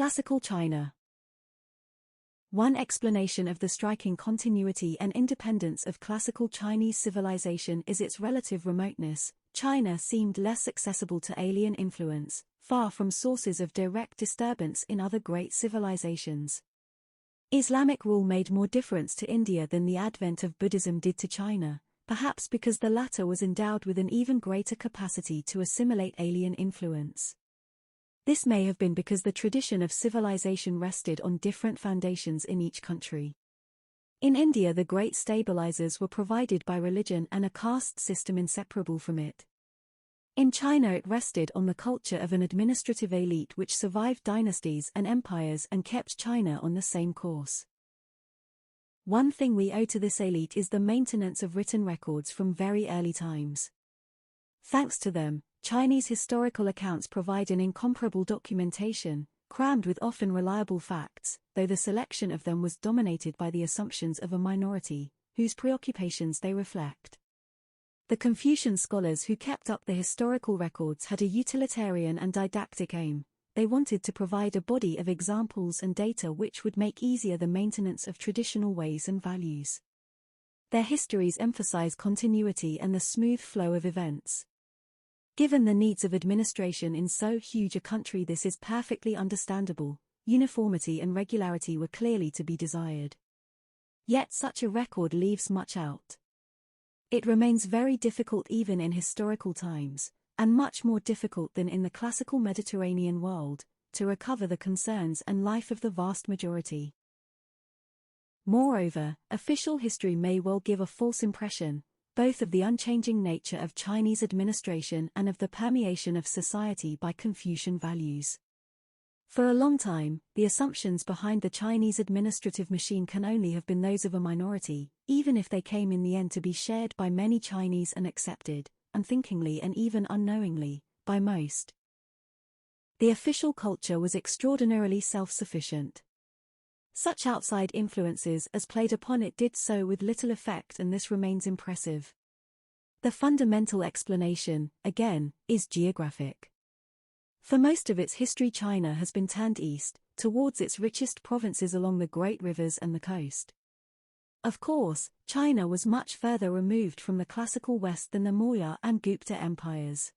Classical China. One explanation of the striking continuity and independence of classical Chinese civilization is its relative remoteness. China seemed less accessible to alien influence, far from sources of direct disturbance in other great civilizations. Islamic rule made more difference to India than the advent of Buddhism did to China, perhaps because the latter was endowed with an even greater capacity to assimilate alien influence. This may have been because the tradition of civilization rested on different foundations in each country. In India, the great stabilizers were provided by religion and a caste system inseparable from it. In China, it rested on the culture of an administrative elite which survived dynasties and empires and kept China on the same course. One thing we owe to this elite is the maintenance of written records from very early times. Thanks to them, Chinese historical accounts provide an incomparable documentation, crammed with often reliable facts, though the selection of them was dominated by the assumptions of a minority, whose preoccupations they reflect. The Confucian scholars who kept up the historical records had a utilitarian and didactic aim. They wanted to provide a body of examples and data which would make easier the maintenance of traditional ways and values. Their histories emphasize continuity and the smooth flow of events. Given the needs of administration in so huge a country, this is perfectly understandable. Uniformity and regularity were clearly to be desired. Yet such a record leaves much out. It remains very difficult even in historical times, and much more difficult than in the classical Mediterranean world, to recover the concerns and life of the vast majority. Moreover, official history may well give a false impression, both of the unchanging nature of Chinese administration and of the permeation of society by Confucian values. For a long time, the assumptions behind the Chinese administrative machine can only have been those of a minority, even if they came in the end to be shared by many Chinese and accepted, unthinkingly and even unknowingly, by most. The official culture was extraordinarily self-sufficient. Such outside influences as played upon it did so with little effect, and this remains impressive. The fundamental explanation, again, is geographic. For most of its history, China has been turned east, towards its richest provinces along the great rivers and the coast. Of course, China was much further removed from the classical West than the Maurya and Gupta empires.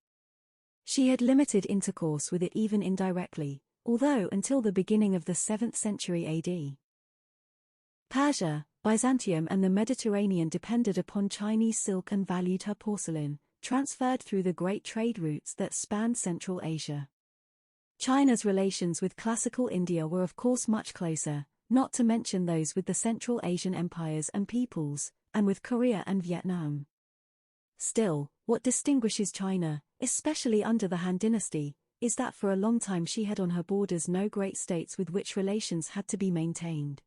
She had limited intercourse with it even indirectly, although until the beginning of the 7th century AD. Persia, Byzantium and the Mediterranean depended upon Chinese silk and valued her porcelain, transferred through the great trade routes that spanned Central Asia. China's relations with classical India were of course much closer, not to mention those with the Central Asian empires and peoples, and with Korea and Vietnam. Still, what distinguishes China, especially under the Han Dynasty, is that for a long time she had on her borders no great states with which relations had to be maintained.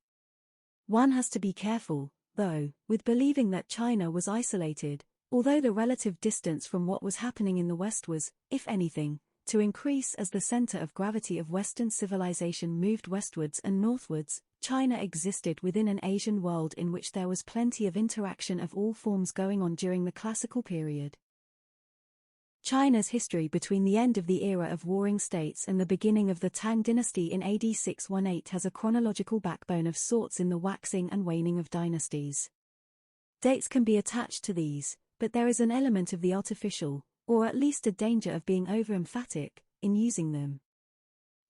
One has to be careful, though, with believing that China was isolated, although the relative distance from what was happening in the West was, if anything, to increase as the center of gravity of Western civilization moved westwards and northwards. China existed within an Asian world in which there was plenty of interaction of all forms going on during the classical period. China's history between the end of the era of warring states and the beginning of the Tang dynasty in AD 618 has a chronological backbone of sorts in the waxing and waning of dynasties. Dates can be attached to these, but there is an element of the artificial, or at least a danger of being over-emphatic, in using them.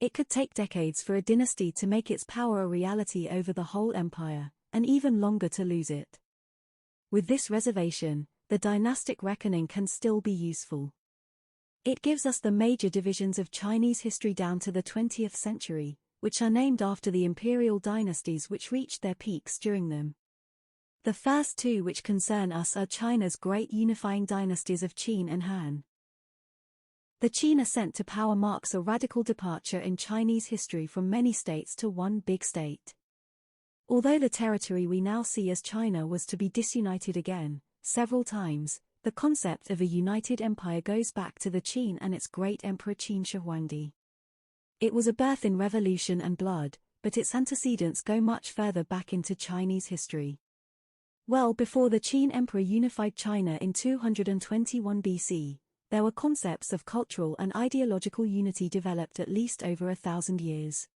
It could take decades for a dynasty to make its power a reality over the whole empire, and even longer to lose it. With this reservation, the dynastic reckoning can still be useful. It gives us the major divisions of Chinese history down to the 20th century, which are named after the imperial dynasties which reached their peaks during them. The first two which concern us are China's great unifying dynasties of Qin and Han. The Qin ascent to power marks a radical departure in Chinese history from many states to one big state. Although the territory we now see as China was to be disunited again, several times, the concept of a united empire goes back to the Qin and its great emperor Qin Shahwandi. It was a birth in revolution and blood, but its antecedents go much further back into Chinese history. Well before the Qin Emperor unified China in 221 BC, there were concepts of cultural and ideological unity developed at least over 1,000 years.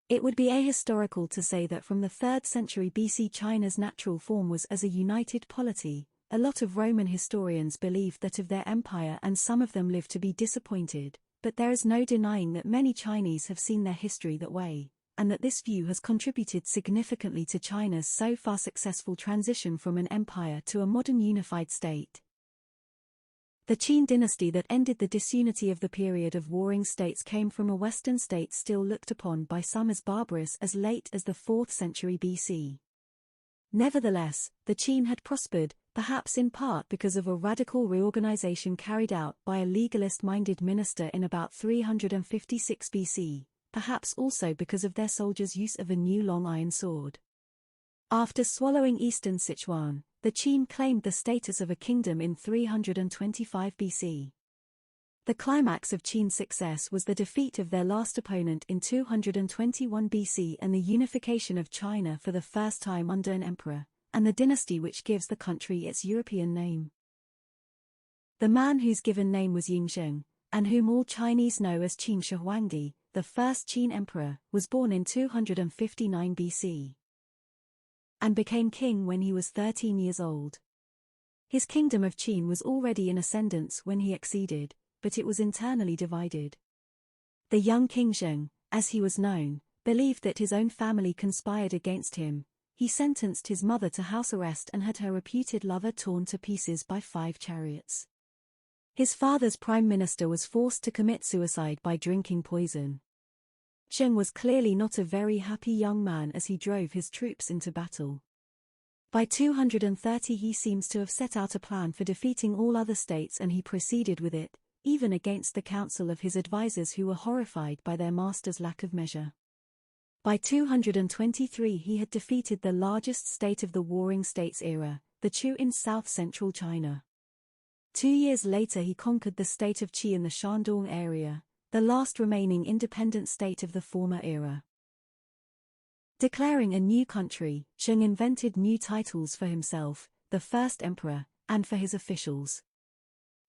It would be ahistorical to say that from the 3rd century BC China's natural form was as a united polity. A lot of Roman historians believed that of their empire, and some of them lived to be disappointed, but there is no denying that many Chinese have seen their history that way, and that this view has contributed significantly to China's so far successful transition from an empire to a modern unified state. The Qin dynasty that ended the disunity of the period of warring states came from a Western state still looked upon by some as barbarous as late as the 4th century BC. Nevertheless, the Qin had prospered, perhaps in part because of a radical reorganization carried out by a legalist-minded minister in about 356 BC, perhaps also because of their soldiers' use of a new long iron sword. After swallowing eastern Sichuan, the Qin claimed the status of a kingdom in 325 BC. The climax of Qin's success was the defeat of their last opponent in 221 BC and the unification of China for the first time under an emperor, and the dynasty which gives the country its European name. The man whose given name was Yingsheng, and whom all Chinese know as Qin Shahwangi, the first Qin Emperor, was born in 259 BC. And became king when he was 13 years old. His kingdom of Qin was already in ascendance when he acceded, but it was internally divided. The young King Sheng, as he was known, believed that his own family conspired against him. He sentenced his mother to house arrest and had her reputed lover torn to pieces by 5 chariots. His father's prime minister was forced to commit suicide by drinking poison. Sheng was clearly not a very happy young man as he drove his troops into battle. By 230 he seems to have set out a plan for defeating all other states, and he proceeded with it, even against the counsel of his advisers who were horrified by their master's lack of measure. By 223 he had defeated the largest state of the Warring States era, the Chu in south-central China. 2 years later he conquered the state of Qi in the Shandong area, the last remaining independent state of the former era. Declaring a new country, Sheng invented new titles for himself, the First Emperor, and for his officials.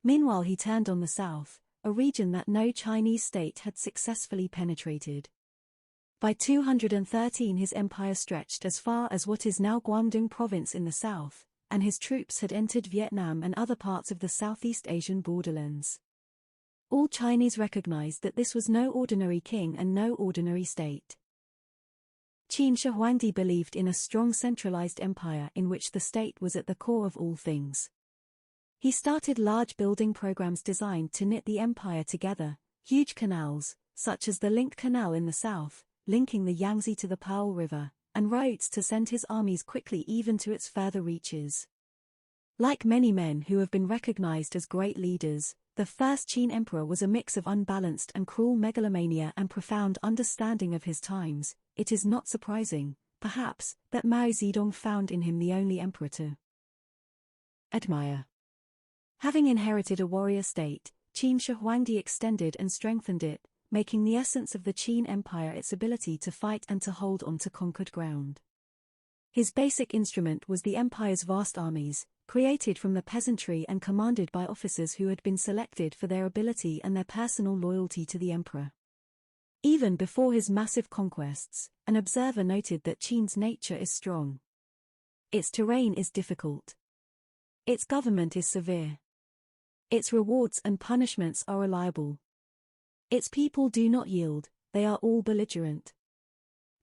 Meanwhile he turned on the south, a region that no Chinese state had successfully penetrated. By 213 his empire stretched as far as what is now Guangdong province in the south, and his troops had entered Vietnam and other parts of the Southeast Asian borderlands. All Chinese recognized that this was no ordinary king and no ordinary state. Qin Shahwandi believed in a strong centralized empire in which the state was at the core of all things. He started large building programs designed to knit the empire together, huge canals, such as the Link Canal in the south, linking the Yangtze to the Pearl River, and roads to send his armies quickly even to its further reaches. Like many men who have been recognized as great leaders, the first Qin emperor was a mix of unbalanced and cruel megalomania and profound understanding of his times. It is not surprising, perhaps, that Mao Zedong found in him the only emperor to admire. Having inherited a warrior state, Qin Shahwandi extended and strengthened it, making the essence of the Qin Empire its ability to fight and to hold on to conquered ground. His basic instrument was the empire's vast armies, created from the peasantry and commanded by officers who had been selected for their ability and their personal loyalty to the emperor. Even before his massive conquests, an observer noted that Qin's nature is strong. Its terrain is difficult. Its government is severe. Its rewards and punishments are reliable. Its people do not yield, they are all belligerent.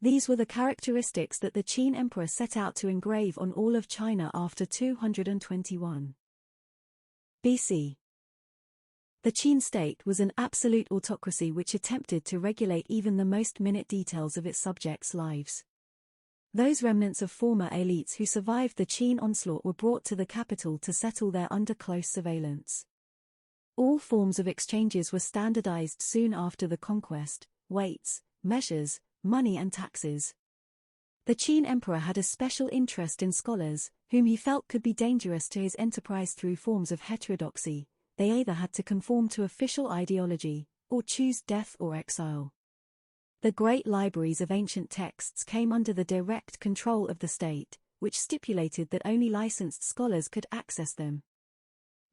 These were the characteristics that the Qin emperor set out to engrave on all of China after 221 BC. The Qin state was an absolute autocracy which attempted to regulate even the most minute details of its subjects' lives. Those remnants of former elites who survived the Qin onslaught were brought to the capital to settle there under close surveillance. All forms of exchanges were standardized soon after the conquest: weights, measures, money and taxes. The Qin emperor had a special interest in scholars, whom he felt could be dangerous to his enterprise through forms of heterodoxy. They either had to conform to official ideology, or choose death or exile. The great libraries of ancient texts came under the direct control of the state, which stipulated that only licensed scholars could access them.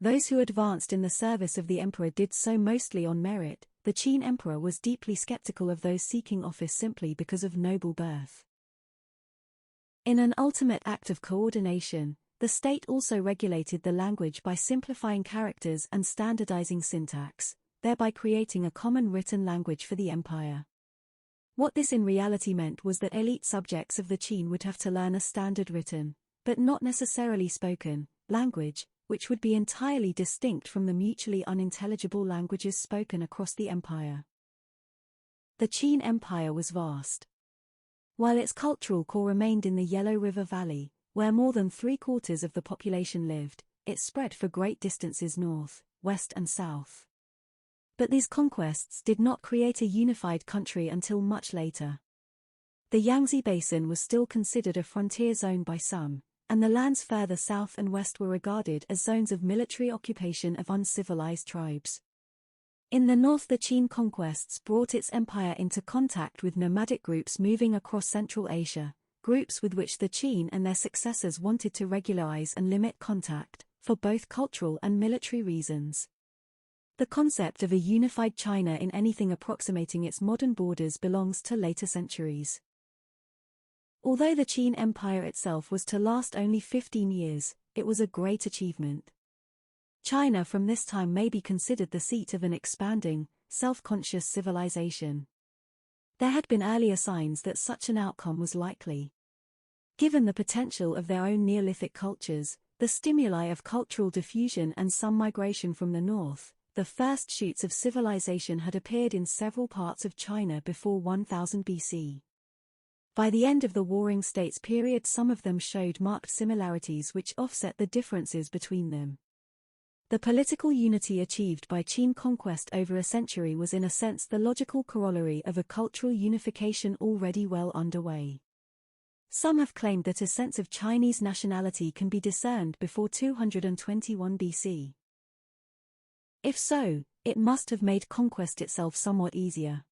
Those who advanced in the service of the emperor did so mostly on merit, the Qin Emperor was deeply skeptical of those seeking office simply because of noble birth. In an ultimate act of coordination, the state also regulated the language by simplifying characters and standardizing syntax, thereby creating a common written language for the empire. What this in reality meant was that elite subjects of the Qin would have to learn a standard written, but not necessarily spoken, language, which would be entirely distinct from the mutually unintelligible languages spoken across the empire. The Qin Empire was vast. While its cultural core remained in the Yellow River Valley, where more than 3/4 of the population lived, it spread for great distances north, west and south. But these conquests did not create a unified country until much later. The Yangtze Basin was still considered a frontier zone by some, and the lands further south and west were regarded as zones of military occupation of uncivilized tribes. In the north, the Qin conquests brought its empire into contact with nomadic groups moving across Central Asia, groups with which the Qin and their successors wanted to regularize and limit contact, for both cultural and military reasons. The concept of a unified China in anything approximating its modern borders belongs to later centuries. Although the Qin Empire itself was to last only 15 years, it was a great achievement. China from this time may be considered the seat of an expanding, self-conscious civilization. There had been earlier signs that such an outcome was likely. Given the potential of their own Neolithic cultures, the stimuli of cultural diffusion and some migration from the north, the first shoots of civilization had appeared in several parts of China before 1000 BC. By the end of the Warring States period, some of them showed marked similarities which offset the differences between them. The political unity achieved by Qin conquest over a century was in a sense the logical corollary of a cultural unification already well underway. Some have claimed that a sense of Chinese nationality can be discerned before 221 BC. If so, it must have made conquest itself somewhat easier.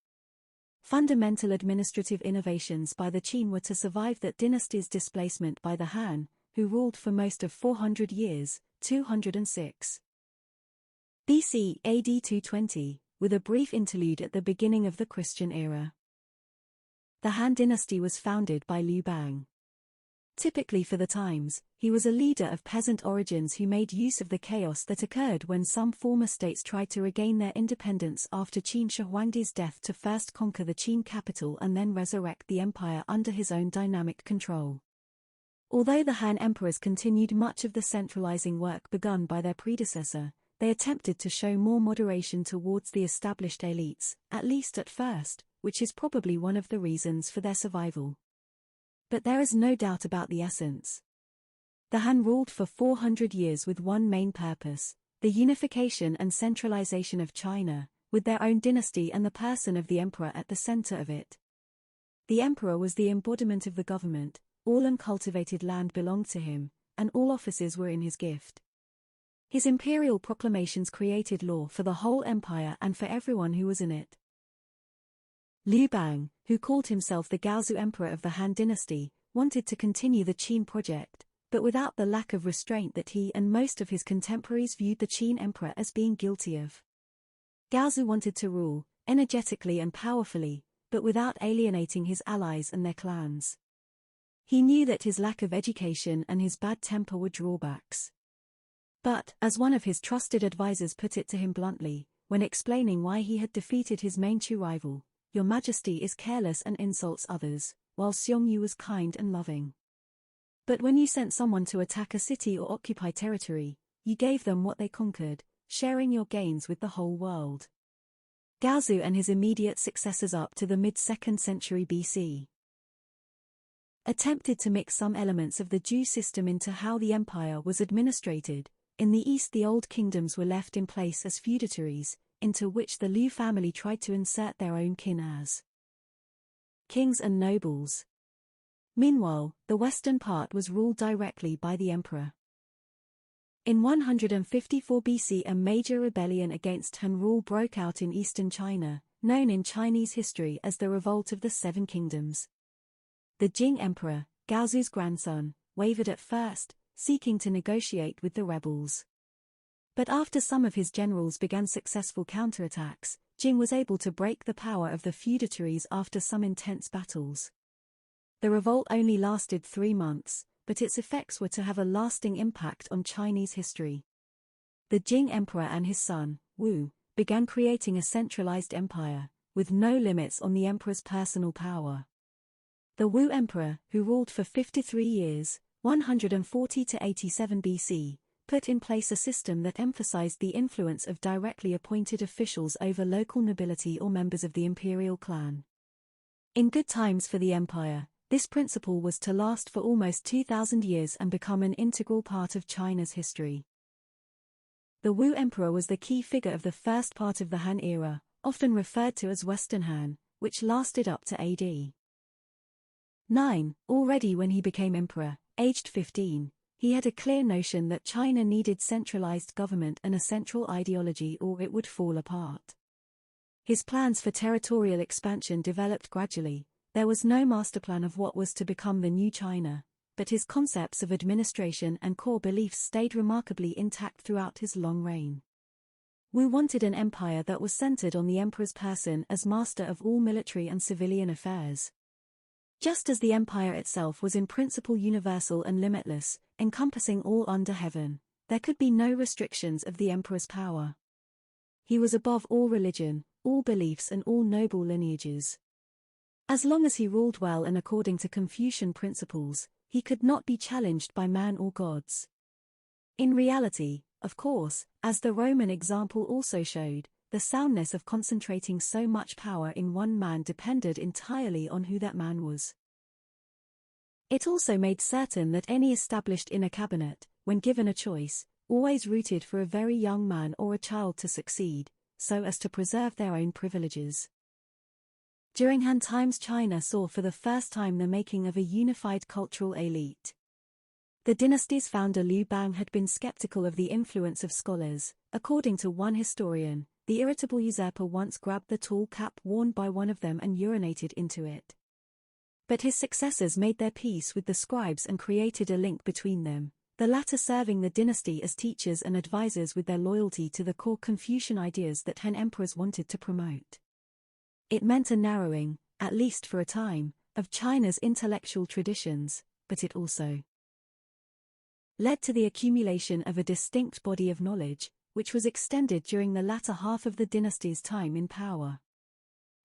Fundamental administrative innovations by the Qin were to survive that dynasty's displacement by the Han, who ruled for most of 400 years, 206 BC AD 220, with a brief interlude at the beginning of the Christian era. The Han Dynasty was founded by Liu Bang. Typically for the times, he was a leader of peasant origins who made use of the chaos that occurred when some former states tried to regain their independence after Qin Shahwangi's death to first conquer the Qin capital and then resurrect the empire under his own dynamic control. Although the Han emperors continued much of the centralizing work begun by their predecessor, they attempted to show more moderation towards the established elites, at least at first, which is probably one of the reasons for their survival. But there is no doubt about the essence. The Han ruled for 400 years with one main purpose, the unification and centralization of China, with their own dynasty and the person of the emperor at the center of it. The emperor was the embodiment of the government, all uncultivated land belonged to him, and all offices were in his gift. His imperial proclamations created law for the whole empire and for everyone who was in it. Liu Bang, who called himself the Gaozu Emperor of the Han Dynasty, wanted to continue the Qin project, but without the lack of restraint that he and most of his contemporaries viewed the Qin Emperor as being guilty of. Gaozu wanted to rule, energetically and powerfully, but without alienating his allies and their clans. He knew that his lack of education and his bad temper were drawbacks. But, as one of his trusted advisors put it to him bluntly, when explaining why he had defeated his Manchu rival, "Your Majesty is careless and insults others, while Xiongnu was kind and loving. But when you sent someone to attack a city or occupy territory, you gave them what they conquered, sharing your gains with the whole world." Gaozu and his immediate successors up to the mid-2nd century BC attempted to mix some elements of the Zhou system into how the empire was administrated. In the east, the old kingdoms were left in place as feudatories, into which the Liu family tried to insert their own kin as kings and nobles. Meanwhile, the western part was ruled directly by the emperor. In 154 BC, a major rebellion against Han rule broke out in eastern China, known in Chinese history as the Revolt of the Seven Kingdoms. The Jing Emperor, Gaozu's grandson, wavered at first, seeking to negotiate with the rebels. But after some of his generals began successful counterattacks, Qin was able to break the power of the feudatories after some intense battles. The revolt only lasted 3 months, but its effects were to have a lasting impact on Chinese history. The Qing Emperor and his son, Wu, began creating a centralized empire, with no limits on the emperor's personal power. The Wu Emperor, who ruled for 53 years, 140 to 87 BC, put in place a system that emphasized the influence of directly appointed officials over local nobility or members of the imperial clan. In good times for the empire, this principle was to last for almost 2,000 years and become an integral part of China's history. The Wu Emperor was the key figure of the first part of the Han era, often referred to as Western Han, which lasted up to AD 9. Already when he became emperor, aged 15, he had a clear notion that China needed centralized government and a central ideology or it would fall apart. His plans for territorial expansion developed gradually. There was no master plan of what was to become the new China, but his concepts of administration and core beliefs stayed remarkably intact throughout his long reign. Wu wanted an empire that was centered on the emperor's person as master of all military and civilian affairs. Just as the empire itself was in principle universal and limitless, encompassing all under heaven, there could be no restrictions of the emperor's power. He was above all religion, all beliefs and all noble lineages. As long as he ruled well and according to Confucian principles, he could not be challenged by man or gods. In reality, of course, as the Roman example also showed, the soundness of concentrating so much power in one man depended entirely on who that man was. It also made certain that any established inner cabinet, when given a choice, always rooted for a very young man or a child to succeed, so as to preserve their own privileges. During Han times, China saw for the first time the making of a unified cultural elite. The dynasty's founder Liu Bang had been skeptical of the influence of scholars. According to one historian, the irritable usurper once grabbed the tall cap worn by one of them and urinated into it. But his successors made their peace with the scribes and created a link between them, the latter serving the dynasty as teachers and advisors with their loyalty to the core Confucian ideas that Han emperors wanted to promote. It meant a narrowing, at least for a time, of China's intellectual traditions, but it also led to the accumulation of a distinct body of knowledge, which was extended during the latter half of the dynasty's time in power.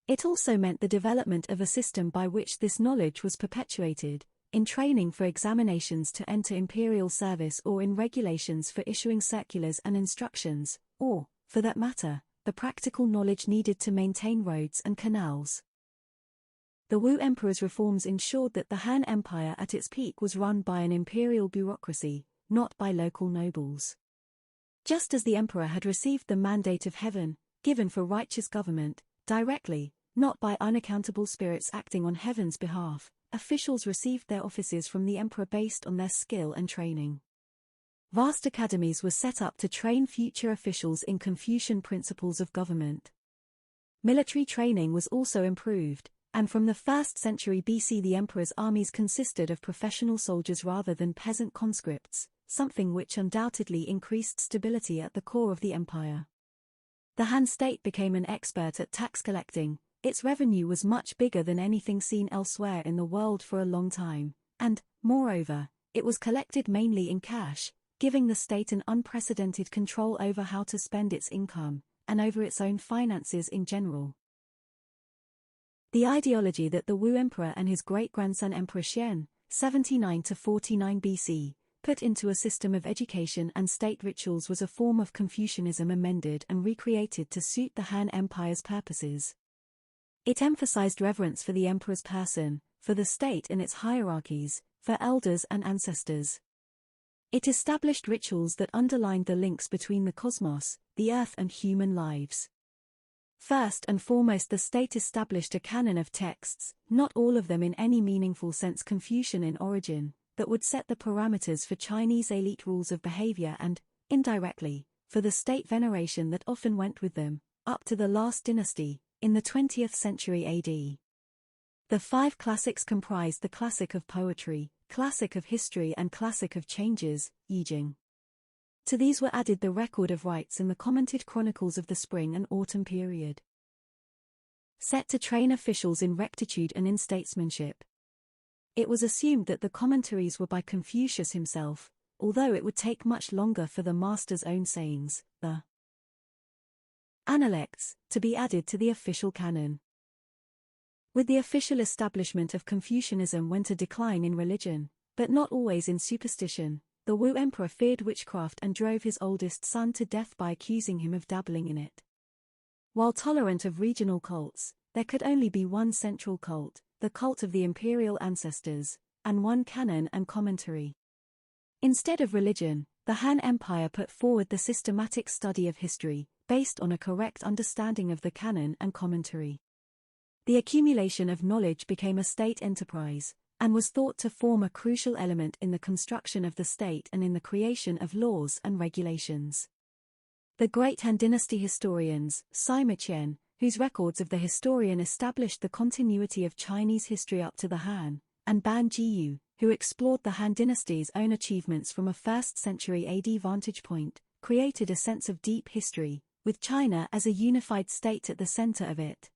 It also meant the development of a system by which this knowledge was perpetuated, in training for examinations to enter imperial service or in regulations for issuing circulars and instructions, or, for that matter, the practical knowledge needed to maintain roads and canals. The Wu Emperor's reforms ensured that the Han Empire at its peak was run by an imperial bureaucracy, not by local nobles. Just as the emperor had received the mandate of heaven, given for righteous government, directly, not by unaccountable spirits acting on heaven's behalf, officials received their offices from the emperor based on their skill and training. Vast academies were set up to train future officials in Confucian principles of government. Military training was also improved, and from the 1st century BC the emperor's armies consisted of professional soldiers rather than peasant conscripts, something which undoubtedly increased stability at the core of the empire. The Han state became an expert at tax collecting. Its revenue was much bigger than anything seen elsewhere in the world for a long time, and, moreover, it was collected mainly in cash, giving the state an unprecedented control over how to spend its income, and over its own finances in general. The ideology that the Wu Emperor and his great-grandson Emperor Xian, 79 to 49 BC, put into a system of education and state rituals was a form of Confucianism amended and recreated to suit the Han Empire's purposes. It emphasized reverence for the emperor's person, for the state and its hierarchies, for elders and ancestors. It established rituals that underlined the links between the cosmos, the earth and human lives. First and foremost, the state established a canon of texts, not all of them in any meaningful sense Confucian in origin, that would set the parameters for Chinese elite rules of behavior and, indirectly, for the state veneration that often went with them, up to the last dynasty, in the 20th century AD. The 5 classics comprised the classic of poetry, classic of history and classic of changes, Yijing. To these were added the record of rites and the commented chronicles of the spring and autumn period. set to train officials in rectitude and in statesmanship. It was assumed that the commentaries were by Confucius himself, although it would take much longer for the master's own sayings, the analects, to be added to the official canon. With the official establishment of Confucianism went a decline in religion, but not always in superstition. The Wu emperor feared witchcraft and drove his oldest son to death by accusing him of dabbling in it. While tolerant of regional cults, there could only be one central cult, the cult of the imperial ancestors, and one canon and commentary. Instead of religion, the Han Empire put forward the systematic study of history, based on a correct understanding of the canon and commentary. The accumulation of knowledge became a state enterprise, and was thought to form a crucial element in the construction of the state and in the creation of laws and regulations. The great Han Dynasty historians, Sima Qian, whose records of the historian established the continuity of Chinese history up to the Han, and Ban Jiyu, who explored the Han Dynasty's own achievements from a 1st century AD vantage point, created a sense of deep history, with China as a unified state at the center of it.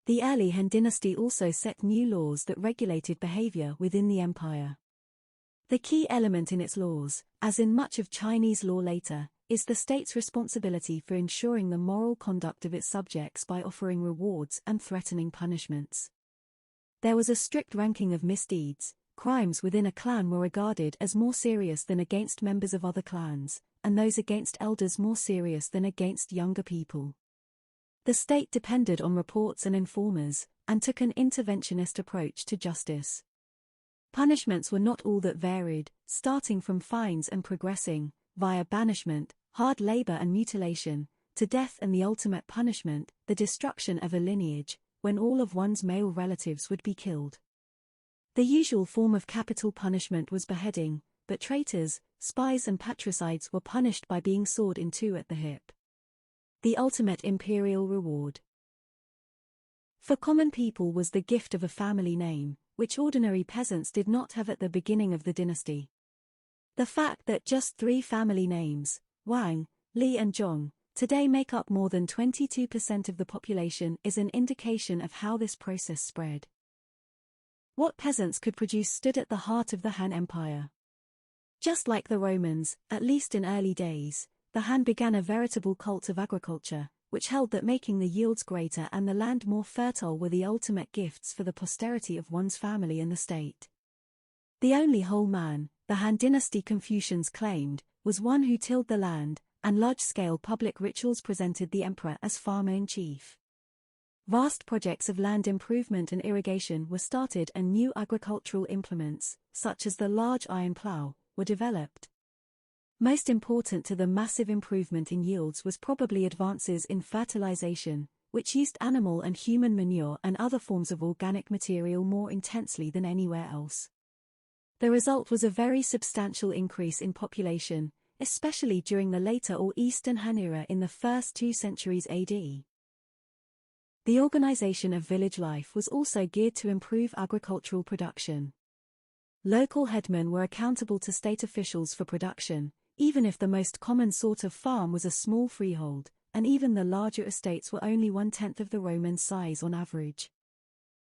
The early Han Dynasty also set new laws that regulated behavior within the empire. The key element in its laws, as in much of Chinese law later, is the state's responsibility for ensuring the moral conduct of its subjects by offering rewards and threatening punishments. There was a strict ranking of misdeeds. Crimes within a clan were regarded as more serious than against members of other clans, and those against elders more serious than against younger people. The state depended on reports and informers, and took an interventionist approach to justice. Punishments were not all that varied, starting from fines and progressing, via banishment, hard labor and mutilation, to death and the ultimate punishment, the destruction of a lineage, when all of one's male relatives would be killed. The usual form of capital punishment was beheading, but traitors, spies and patricides were punished by being sawed in two at the hip. The ultimate imperial reward for common people was the gift of a family name, which ordinary peasants did not have at the beginning of the dynasty. The fact that just 3 family names, Wang, Li and Zhong, today make up more than 22% of the population is an indication of how this process spread. What peasants could produce stood at the heart of the Han Empire. Just like the Romans, at least in early days, the Han began a veritable cult of agriculture, which held that making the yields greater and the land more fertile were the ultimate gifts for the posterity of one's family and the state. The only whole man, the Han Dynasty Confucians claimed, was one who tilled the land, and large-scale public rituals presented the emperor as farmer-in-chief. Vast projects of land improvement and irrigation were started and new agricultural implements, such as the large iron plough, were developed. Most important to the massive improvement in yields was probably advances in fertilization, which used animal and human manure and other forms of organic material more intensely than anywhere else. The result was a very substantial increase in population, especially during the later or Eastern Han era in the first 2 centuries AD. The organization of village life was also geared to improve agricultural production. Local headmen were accountable to state officials for production, even if the most common sort of farm was a small freehold, and even the larger estates were only 1/10 of the Roman size on average.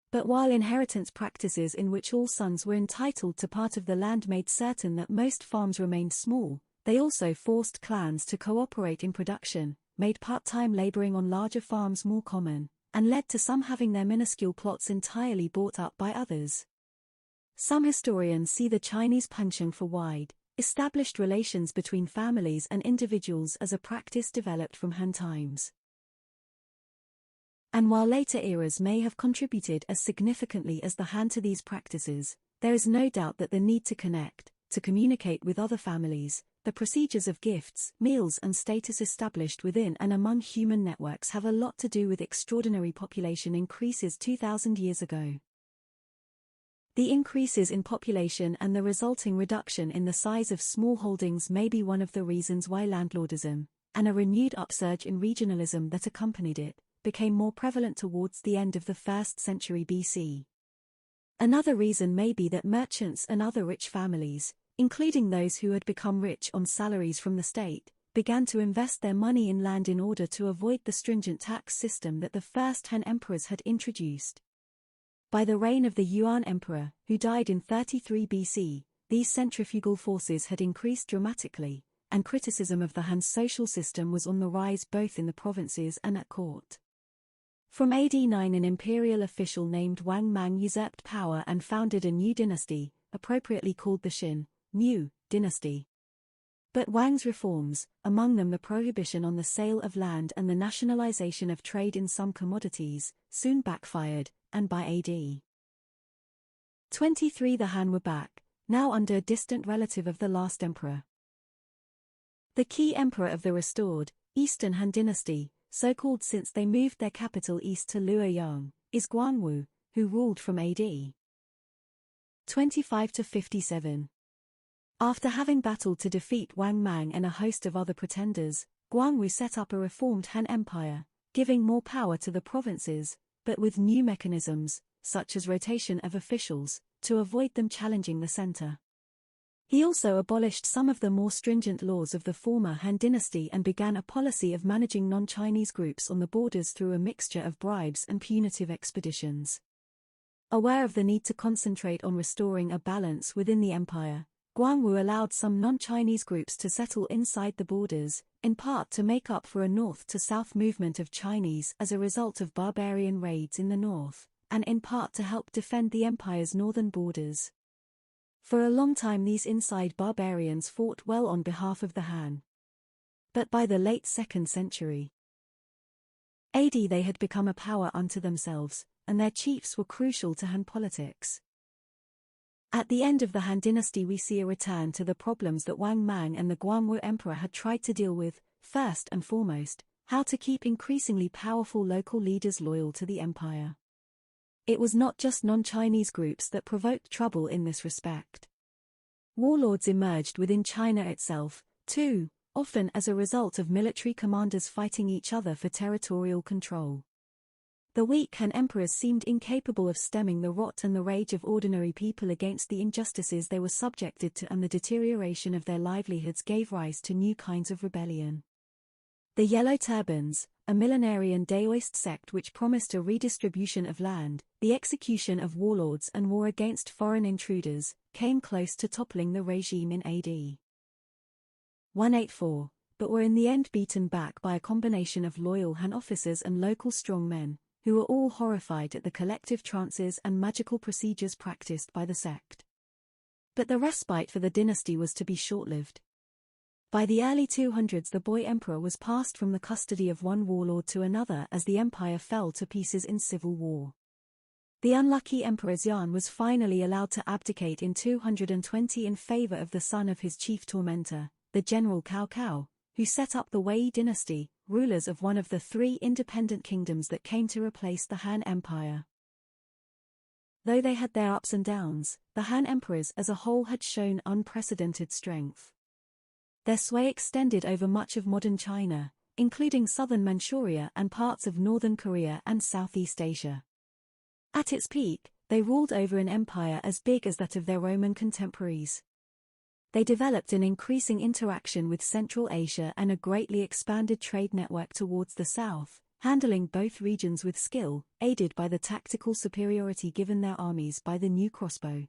But while inheritance practices in which all sons were entitled to part of the land made certain that most farms remained small, they also forced clans to cooperate in production, made part-time laboring on larger farms more common, and led to some having their minuscule plots entirely bought up by others. Some historians see the Chinese penchant for wide, established relations between families and individuals as a practice developed from Han times. And while later eras may have contributed as significantly as the Han to these practices, there is no doubt that the need to connect, to communicate with other families, the procedures of gifts, meals and status established within and among human networks have a lot to do with extraordinary population increases 2,000 years ago. The increases in population and the resulting reduction in the size of small holdings may be one of the reasons why landlordism, and a renewed upsurge in regionalism that accompanied it, became more prevalent towards the end of the 1st century BC. Another reason may be that merchants and other rich families, including those who had become rich on salaries from the state, began to invest their money in land in order to avoid the stringent tax system that the first Han emperors had introduced. By the reign of the Yuan Emperor, who died in 33 BC, these centrifugal forces had increased dramatically, and criticism of the Han social system was on the rise both in the provinces and at court. From AD 9, an imperial official named Wang Mang usurped power and founded a new dynasty, appropriately called the Xiongnu Dynasty. But Wang's reforms, among them the prohibition on the sale of land and the nationalization of trade in some commodities, soon backfired, and by AD 23 the Han were back, now under a distant relative of the last emperor. The Qin Emperor of the restored, Eastern Han Dynasty, so called since they moved their capital east to Luoyang, is Guangwu, who ruled from AD 25 to 57. After having battled to defeat Wang Mang and a host of other pretenders, Guangwu set up a reformed Han Empire, giving more power to the provinces, but with new mechanisms, such as rotation of officials, to avoid them challenging the center. He also abolished some of the more stringent laws of the former Han Dynasty and began a policy of managing non-Chinese groups on the borders through a mixture of bribes and punitive expeditions. Aware of the need to concentrate on restoring a balance within the empire, Guangwu allowed some non-Chinese groups to settle inside the borders, in part to make up for a north-to-south movement of Chinese as a result of barbarian raids in the north, and in part to help defend the empire's northern borders. For a long time these inside barbarians fought well on behalf of the Han. But by the late 2nd century AD they had become a power unto themselves, and their chiefs were crucial to Han politics. At the end of the Han Dynasty we see a return to the problems that Wang Mang and the Guangwu Emperor had tried to deal with, first and foremost, how to keep increasingly powerful local leaders loyal to the empire. It was not just non-Chinese groups that provoked trouble in this respect. Warlords emerged within China itself, too, often as a result of military commanders fighting each other for territorial control. The weak Han emperors seemed incapable of stemming the rot and the rage of ordinary people against the injustices they were subjected to, and the deterioration of their livelihoods gave rise to new kinds of rebellion. The Yellow Turbans, a millenarian Daoist sect which promised a redistribution of land, the execution of warlords and war against foreign intruders, came close to toppling the regime in AD 184, but were in the end beaten back by a combination of loyal Han officers and local strongmen, who were all horrified at the collective trances and magical procedures practiced by the sect. But the respite for the dynasty was to be short-lived. By the early 200s the boy emperor was passed from the custody of one warlord to another as the empire fell to pieces in civil war. The unlucky Emperor Xian was finally allowed to abdicate in 220 in favor of the son of his chief tormentor, the general Cao Cao, who set up the Wei dynasty, rulers of one of the 3 independent kingdoms that came to replace the Han Empire. Though they had their ups and downs, the Han emperors as a whole had shown unprecedented strength. Their sway extended over much of modern China, including southern Manchuria and parts of northern Korea and Southeast Asia. At its peak, they ruled over an empire as big as that of their Roman contemporaries. They developed an increasing interaction with Central Asia and a greatly expanded trade network towards the south, handling both regions with skill, aided by the tactical superiority given their armies by the new crossbow.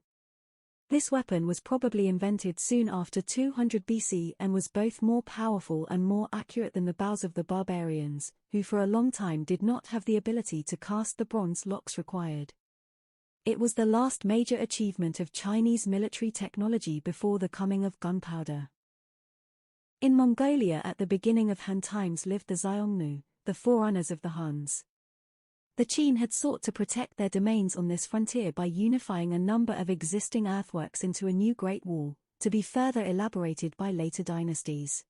This weapon was probably invented soon after 200 BC and was both more powerful and more accurate than the bows of the barbarians, who for a long time did not have the ability to cast the bronze locks required. It was the last major achievement of Chinese military technology before the coming of gunpowder. In Mongolia at the beginning of Han times lived the Xiongnu, the forerunners of the Huns. The Qin had sought to protect their domains on this frontier by unifying a number of existing earthworks into a new Great Wall, to be further elaborated by later dynasties.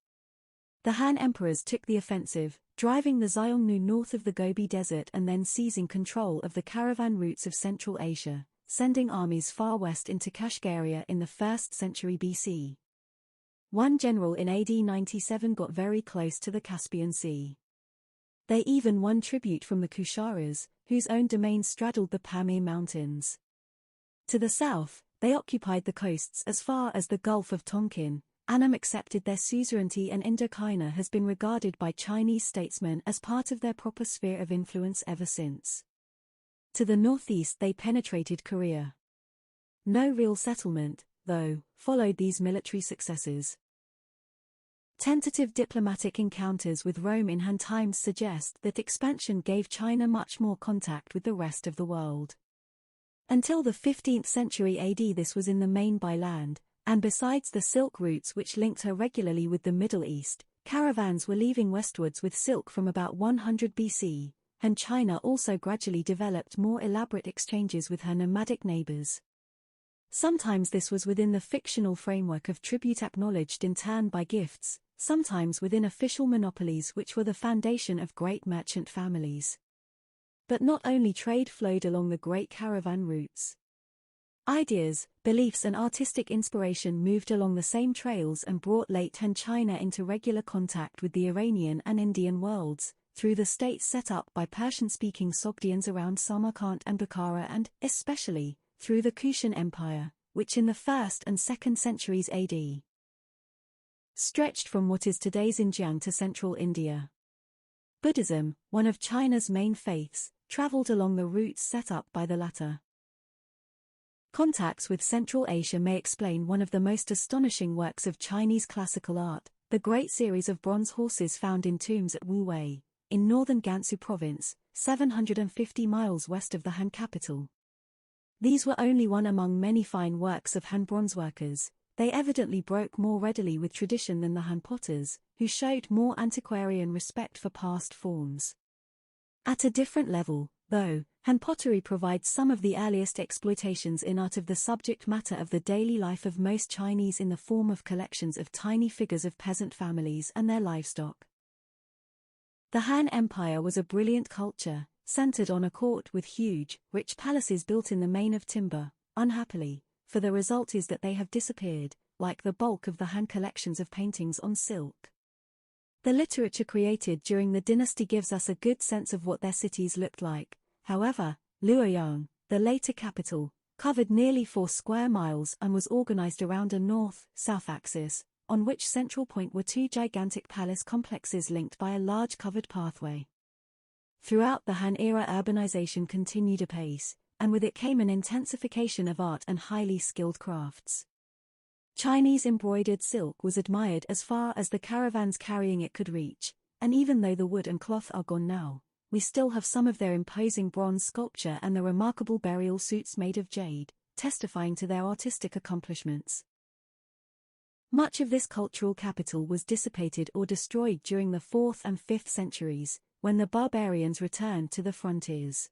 The Han emperors took the offensive, driving the Xiongnu north of the Gobi Desert and then seizing control of the caravan routes of Central Asia, sending armies far west into Kashgaria in the 1st century BC. One general in AD 97 got very close to the Caspian Sea. They even won tribute from the Kusharas, whose own domain straddled the Pamir Mountains. To the south, they occupied the coasts as far as the Gulf of Tonkin, Annam accepted their suzerainty, and Indochina has been regarded by Chinese statesmen as part of their proper sphere of influence ever since. To the northeast they penetrated Korea. No real settlement, though, followed these military successes. Tentative diplomatic encounters with Rome in Han times suggest that expansion gave China much more contact with the rest of the world. Until the 15th century AD this was in the main by land, and besides the silk routes which linked her regularly with the Middle East, caravans were leaving westwards with silk from about 100 BC, and China also gradually developed more elaborate exchanges with her nomadic neighbors. Sometimes this was within the fictional framework of tribute acknowledged in turn by gifts, sometimes within official monopolies which were the foundation of great merchant families. But not only trade flowed along the great caravan routes. Ideas, beliefs and artistic inspiration moved along the same trails and brought late Han China into regular contact with the Iranian and Indian worlds, through the states set up by Persian-speaking Sogdians around Samarkand and Bukhara, and, especially, through the Qin Empire, which in the 1st and 2nd centuries AD stretched from what is today's Xinjiang to central India. Buddhism, one of China's main faiths, traveled along the routes set up by the latter. Contacts with Central Asia may explain one of the most astonishing works of Chinese classical art, the great series of bronze horses found in tombs at Wuwei, in northern Gansu province, 750 miles west of the Han capital. These were only one among many fine works of Han bronze workers. They evidently broke more readily with tradition than the Han potters, who showed more antiquarian respect for past forms. At a different level, though, Han pottery provides some of the earliest exploitations in art of the subject matter of the daily life of most Chinese in the form of collections of tiny figures of peasant families and their livestock. The Han Empire was a brilliant culture, centered on a court with huge, rich palaces built in the main of timber, unhappily, for the result is that they have disappeared, like the bulk of the Han collections of paintings on silk. The literature created during the dynasty gives us a good sense of what their cities looked like. However, Luoyang, the later capital, covered nearly 4 square miles and was organized around a north-south axis, on which central point were 2 gigantic palace complexes linked by a large covered pathway. Throughout the Han era urbanization continued apace, and with it came an intensification of art and highly skilled crafts. Chinese embroidered silk was admired as far as the caravans carrying it could reach, and even though the wood and cloth are gone now, we still have some of their imposing bronze sculpture and the remarkable burial suits made of jade, testifying to their artistic accomplishments. Much of this cultural capital was dissipated or destroyed during the 4th and 5th centuries, when the barbarians returned to the frontiers.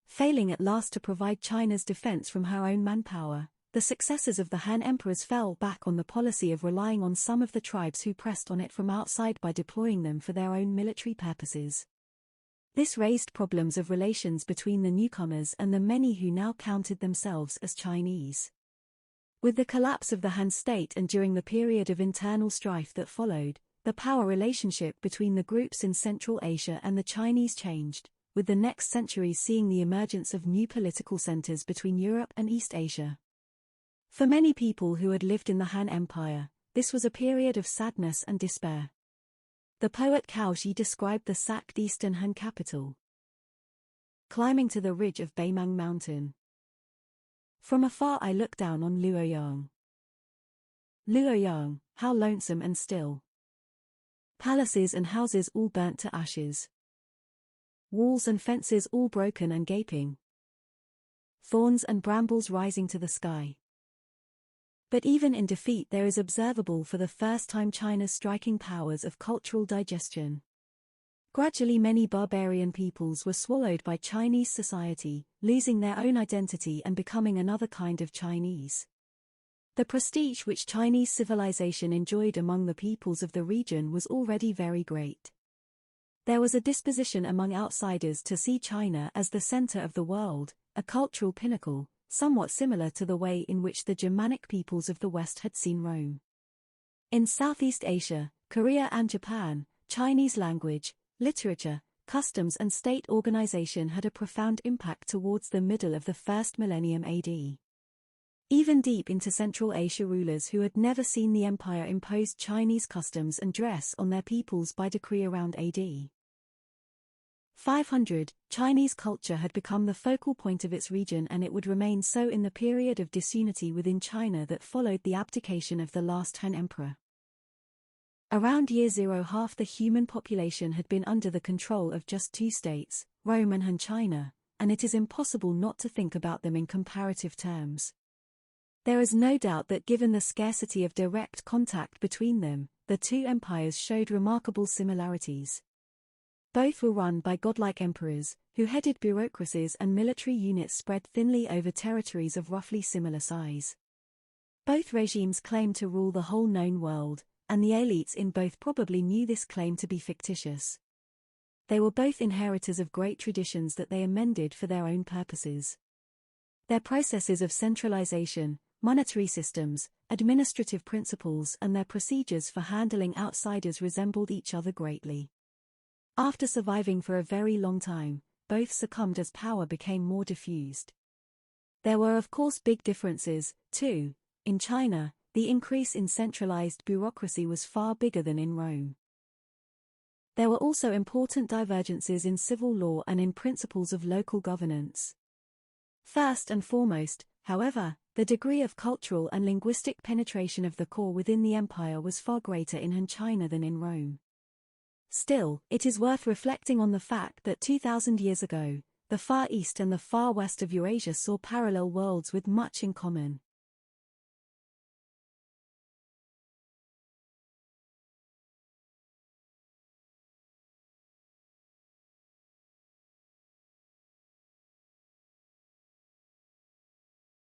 Failing at last to provide China's defense from her own manpower, the successors of the Han emperors fell back on the policy of relying on some of the tribes who pressed on it from outside by deploying them for their own military purposes. This raised problems of relations between the newcomers and the many who now counted themselves as Chinese. With the collapse of the Han state and during the period of internal strife that followed, the power relationship between the groups in Central Asia and the Chinese changed, with the next centuries seeing the emergence of new political centers between Europe and East Asia. For many people who had lived in the Han Empire, this was a period of sadness and despair. The poet Cao Xi described the sacked eastern Han capital. Climbing to the ridge of Beimang Mountain. From afar I look down on Luoyang. Luoyang, how lonesome and still. Palaces and houses all burnt to ashes. Walls and fences all broken and gaping. Thorns and brambles rising to the sky. But even in defeat there is observable for the first time China's striking powers of cultural digestion. Gradually many barbarian peoples were swallowed by Chinese society, losing their own identity and becoming another kind of Chinese. The prestige which Chinese civilization enjoyed among the peoples of the region was already very great. There was a disposition among outsiders to see China as the center of the world, a cultural pinnacle, somewhat similar to the way in which the Germanic peoples of the West had seen Rome. In Southeast Asia, Korea and Japan, Chinese language, literature, customs and state organization had a profound impact towards the middle of the first millennium AD. Even deep into Central Asia, rulers who had never seen the empire imposed Chinese customs and dress on their peoples by decree around AD 500. Chinese culture had become the focal point of its region, and it would remain so in the period of disunity within China that followed the abdication of the last Han Emperor. Around year 0, half the human population had been under the control of just two states, Rome and Han China, and it is impossible not to think about them in comparative terms. There is no doubt that given the scarcity of direct contact between them, the two empires showed remarkable similarities. Both were run by godlike emperors, who headed bureaucracies and military units spread thinly over territories of roughly similar size. Both regimes claimed to rule the whole known world, and the elites in both probably knew this claim to be fictitious. They were both inheritors of great traditions that they amended for their own purposes. Their processes of centralization, monetary systems, administrative principles, and their procedures for handling outsiders resembled each other greatly. After surviving for a very long time, both succumbed as power became more diffused. There were of course big differences, too. In China, the increase in centralized bureaucracy was far bigger than in Rome. There were also important divergences in civil law and in principles of local governance. First and foremost, however, the degree of cultural and linguistic penetration of the core within the empire was far greater in Han China than in Rome. Still, it is worth reflecting on the fact that 2,000 years ago, the Far East and the Far West of Eurasia saw parallel worlds with much in common.